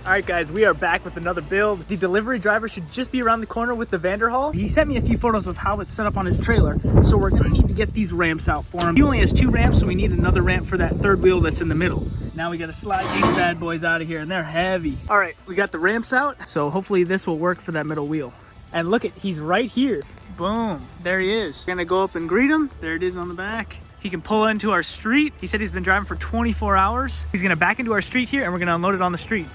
Alright guys, we are back with another build. The delivery driver should just be around the corner with the Vanderhall. He sent me a few photos of how it's set up on his trailer, so we're gonna need to get these ramps out for him. He only has 2 ramps, so we need another ramp for that third wheel that's in the middle. Now we gotta slide these bad boys out of here, and they're heavy. Alright, we got the ramps out, so hopefully this will work for that middle wheel. And look at, he's right here. Boom, there he is. We're gonna go up and greet him. There it is on the back. He can pull into our street. He said he's been driving for 24 hours. He's gonna back into our street here, and we're gonna unload it on the street.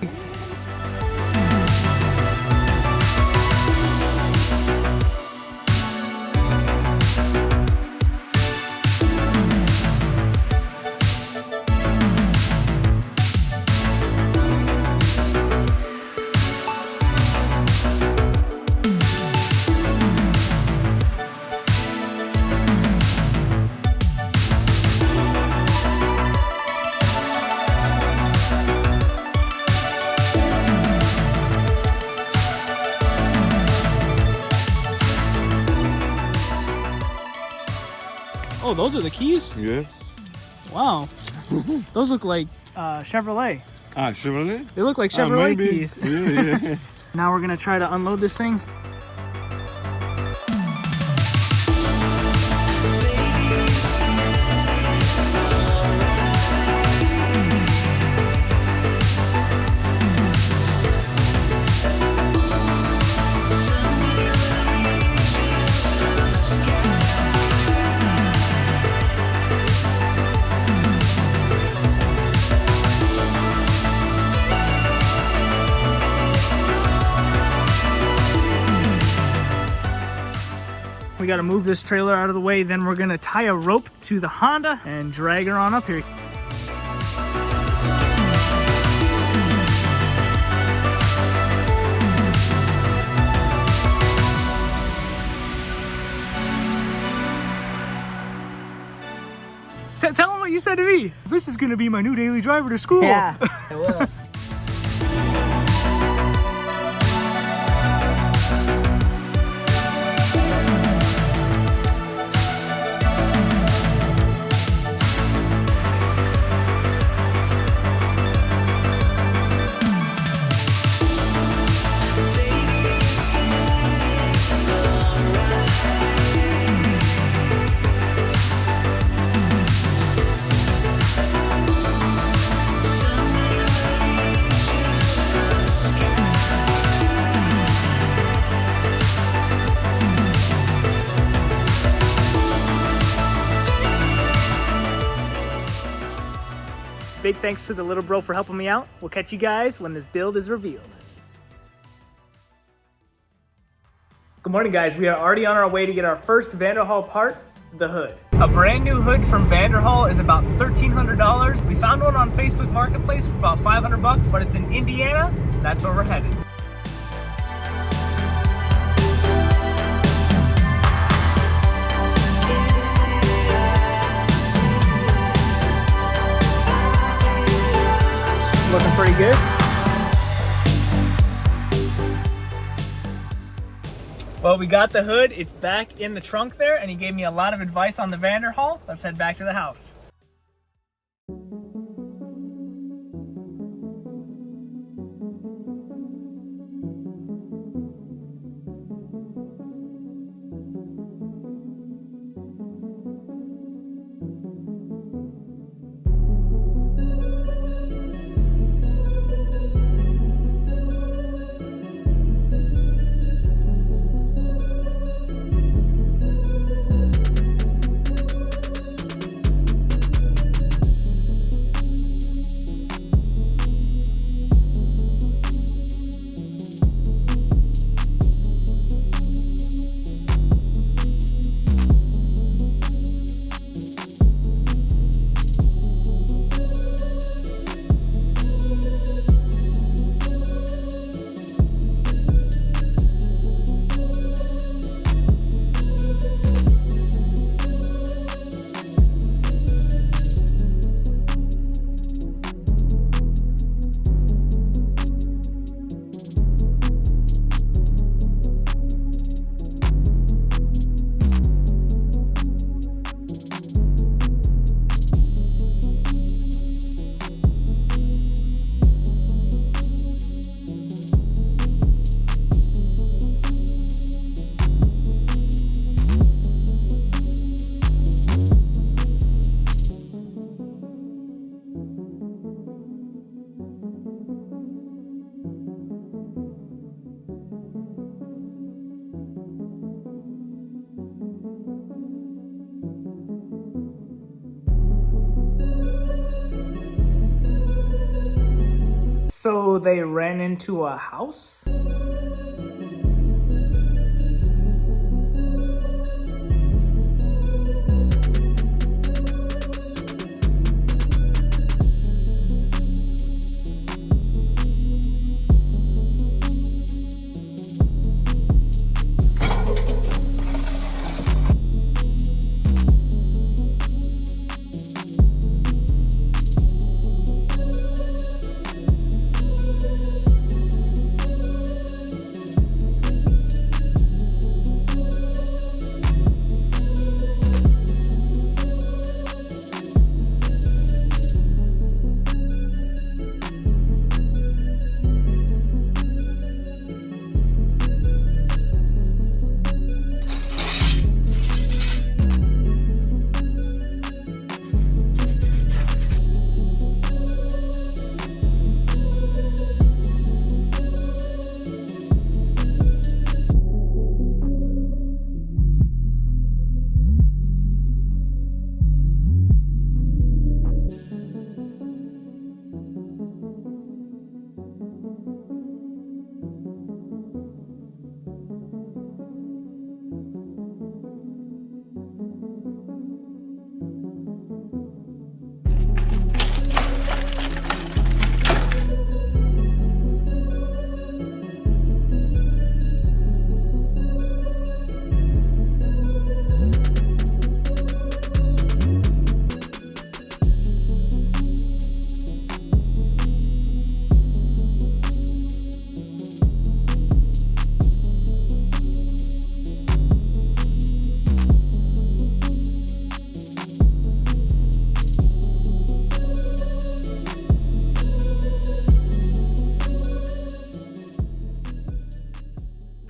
Oh, those are the keys? Yeah. Wow. Those look like Chevrolet. Ah, Chevrolet? They look like Chevrolet maybe. keys. Yeah. Now we're gonna try to unload this thing. We got to move this trailer out of the way, then we're going to tie a rope to the Honda and drag her on up here. Tell him what you said to me. This is going to be my new daily driver to school. Yeah, I will. Big thanks to the little bro for helping me out. We'll catch you guys when this build is revealed. Good morning guys, we are already on our way to get our first Vanderhall part, the hood. A brand new hood from Vanderhall is about $1,300. We found one on Facebook Marketplace for about 500 bucks, but it's in Indiana. That's where we're headed. Looking pretty good. Well, we got the hood. It's back in the trunk there, and he gave me a lot of advice on the Vanderhall. Let's head back to the house. So they ran into a house?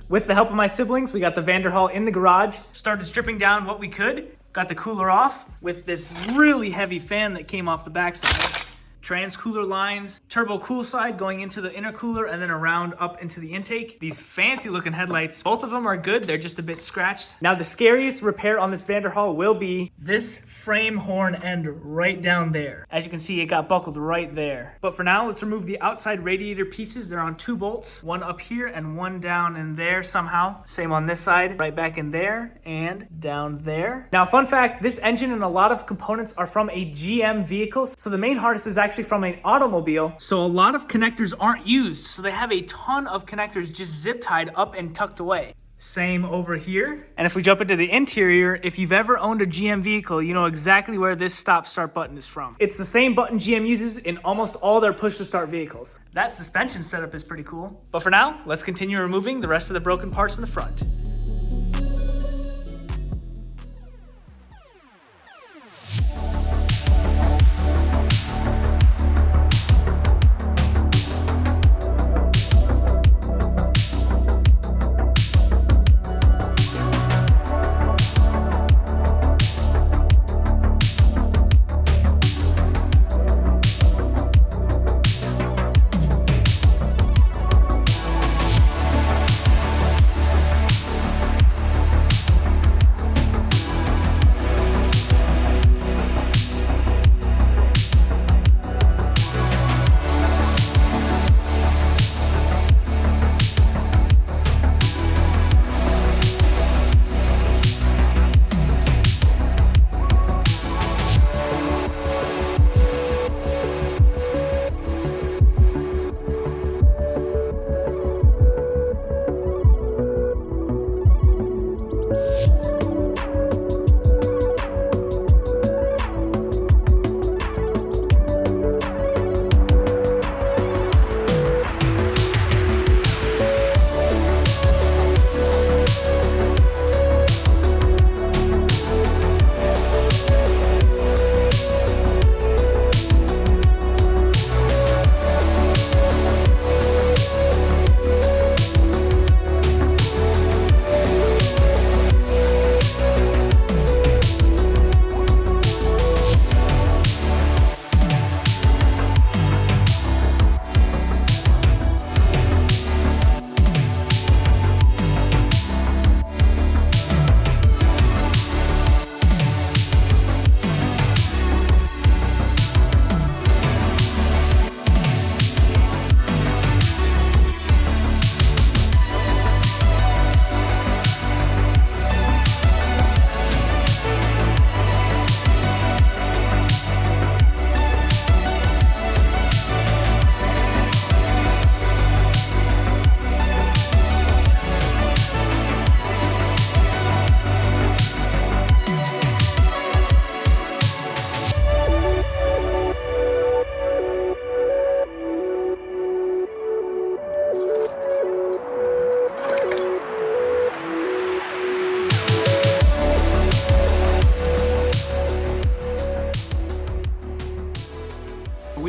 With the help of my siblings, we got the Vanderhall in the garage, started stripping down what we could, got the cooler off with this really heavy fan that came off the backside. Trans cooler lines, turbo cool side going into the intercooler and then around up into the intake. These fancy looking headlights, both of them are good. They're just a bit scratched. Now the scariest repair on this Vanderhall will be this frame horn end right down there. As you can see, it got buckled right there. But for now, let's remove the outside radiator pieces. They're on 2 bolts, one up here and one down in there somehow. Same on this side, right back in there and down there. Now, fun fact, this engine and a lot of components are from a GM vehicle. So the main harness is actually from an automobile. So a lot of connectors aren't used. So they have a ton of connectors just zip tied up and tucked away. Same over here. And if we jump into the interior, if you've ever owned a GM vehicle, you know exactly where this stop start button is from. It's the same button GM uses in almost all their push to start vehicles. That suspension setup is pretty cool. But for now, let's continue removing the rest of the broken parts in the front.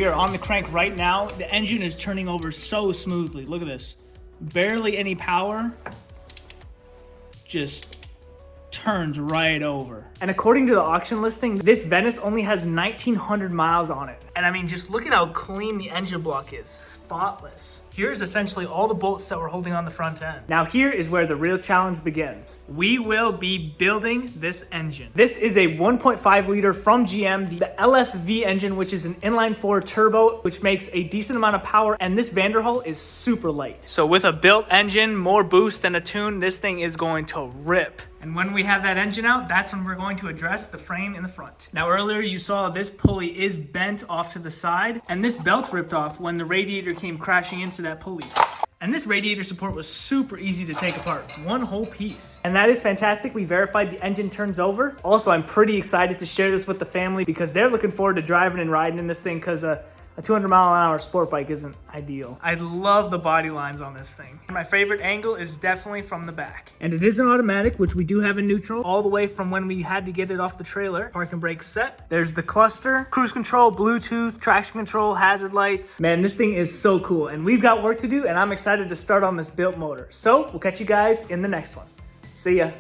We are on the crank right now. The engine is turning over so smoothly. Look at this. Barely any power. Just turns right over. And according to the auction listing, this Venice only has 1,900 miles on it. And I mean, just look at how clean the engine block is. Spotless. Here's essentially all the bolts that we're holding on the front end. Now here is where the real challenge begins. We will be building this engine. This is a 1.5 liter from GM, the LFV engine, which is an inline four turbo, which makes a decent amount of power. And this Vanderhall is super light. So with a built engine, more boost than a tune, this thing is going to rip. And when we have that engine out, that's when we're going to address the frame in the front. Now earlier you saw this pulley is bent off to the side, and this belt ripped off when the radiator came crashing into that pulley. And this radiator support was super easy to take apart, one whole piece. And that is fantastic. We verified the engine turns over. Also, I'm pretty excited to share this with the family because they're looking forward to driving and riding in this thing because a 200-mile-an-hour sport bike isn't ideal. I love the body lines on this thing. My favorite angle is definitely from the back. And it is an automatic, which we do have in neutral, all the way from when we had to get it off the trailer. Park and brake set. There's the cluster, cruise control, Bluetooth, traction control, hazard lights. Man, this thing is so cool. And we've got work to do, and I'm excited to start on this built motor. So we'll catch you guys in the next one. See ya.